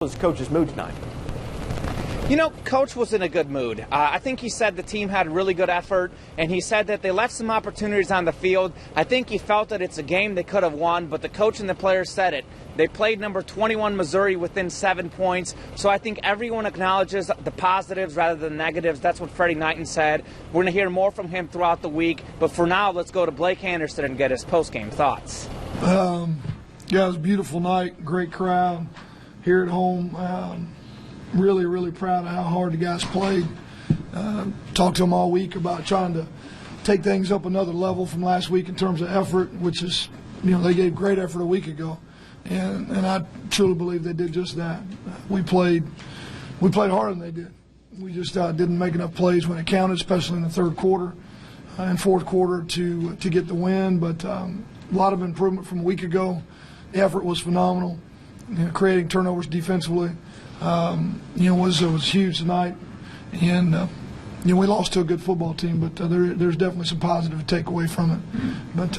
was Coach's mood tonight? You know, Coach was in a good mood. I think he said the team had really good effort, and he said that they left some opportunities on the field. I think he felt that it's a game they could have won, but the coach and the players said it. They played number 21 Missouri within 7 points, so I think everyone acknowledges the positives rather than negatives. That's what Freddie Knighton said. We're going to hear more from him throughout the week, but for now, let's go to Blake Anderson and get his post-game thoughts. Yeah, it was a beautiful night, great crowd here at home. Really, really proud of how hard the guys played. Talked to them all week about trying to take things up another level from last week in terms of effort, which is, you know, they gave great effort a week ago, and I truly believe they did just that. We played harder than they did. We just didn't make enough plays when it counted, especially in the third quarter and fourth quarter to get the win. But a lot of improvement from a week ago. The effort was phenomenal. You know, creating turnovers defensively, was huge tonight, and we lost to a good football team, but there's definitely some positive to take away from it. But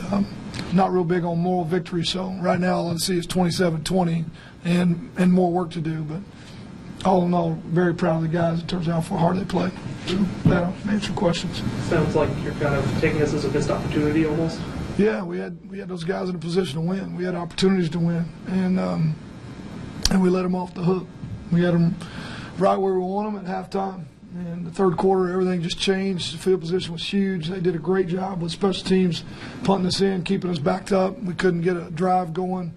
not real big on moral victory. So right now, all I see is 27-20, and more work to do. But all in all, very proud of the guys in terms of how hard they played. That'll answer questions. Sounds like you're kind of taking this as a missed opportunity almost. Yeah, we had those guys in a position to win. We had opportunities to win, and we let them off the hook. We had them right where we want them at halftime. And the third quarter, everything just changed. The field position was huge. They did a great job with special teams, punting us in, keeping us backed up. We couldn't get a drive going.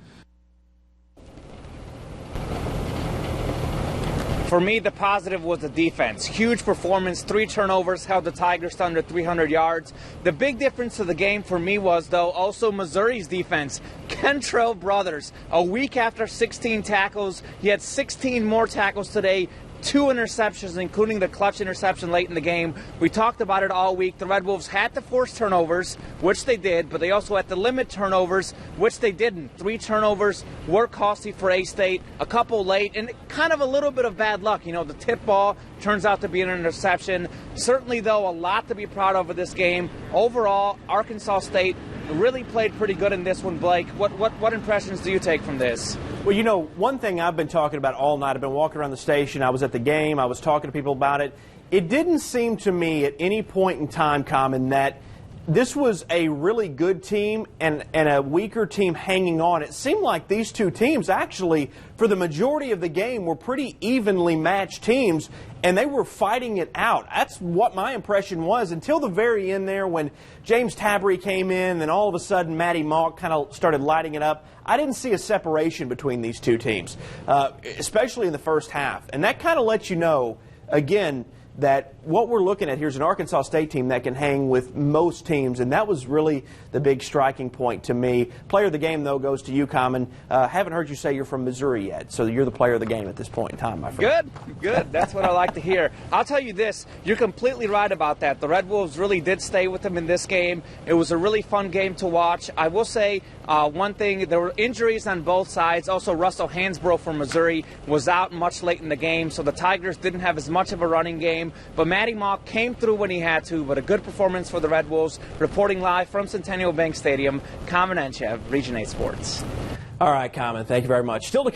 For me, the positive was the defense. Huge performance, 3 turnovers, held the Tigers to under 300 yards. The big difference to the game for me was, though, also Missouri's defense. Kentrell Brothers, a week after 16 tackles, he had 16 more tackles today. 2 interceptions, including the clutch interception late in the game. We talked about it all week. The Red Wolves had to force turnovers, which they did, but they also had to limit turnovers, which they didn't. 3 turnovers were costly for A-State, a couple late, and kind of a little bit of bad luck. You know, the tip ball turns out to be an interception. Certainly, though, a lot to be proud of this game. Overall, Arkansas State really played pretty good in this one, Blake. What impressions do you take from this? Well, you know, one thing I've been talking about all night, I've been walking around the station, I was at the game, I was talking to people about it. It didn't seem to me at any point in time, Common, that this was a really good team and a weaker team hanging on. It seemed like these two teams actually, for the majority of the game, were pretty evenly matched teams, and they were fighting it out. That's what my impression was until the very end there when James Tabry came in, and all of a sudden Matty Malk kind of started lighting it up. I didn't see a separation between these two teams, especially in the first half. And that kind of lets you know, again, that what we're looking at here is an Arkansas State team that can hang with most teams, and that was really the big striking point to me. Player of the game, though, goes to you, Common. Haven't heard you say you're from Missouri yet, so you're the player of the game at this point in time, my friend. Good. That's what I like to hear. I'll tell you this, you're completely right about that. The Red Wolves really did stay with them in this game. It was a really fun game to watch. I will say one thing, there were injuries on both sides. Also, Russell Hansbrough from Missouri was out much late in the game, so the Tigers didn't have as much of a running game. But Matty Malk came through when he had to, but a good performance for the Red Wolves. Reporting live from Centennial Bank Stadium, Common Enchev, Region 8 Sports. All right, Common, thank you very much. Still to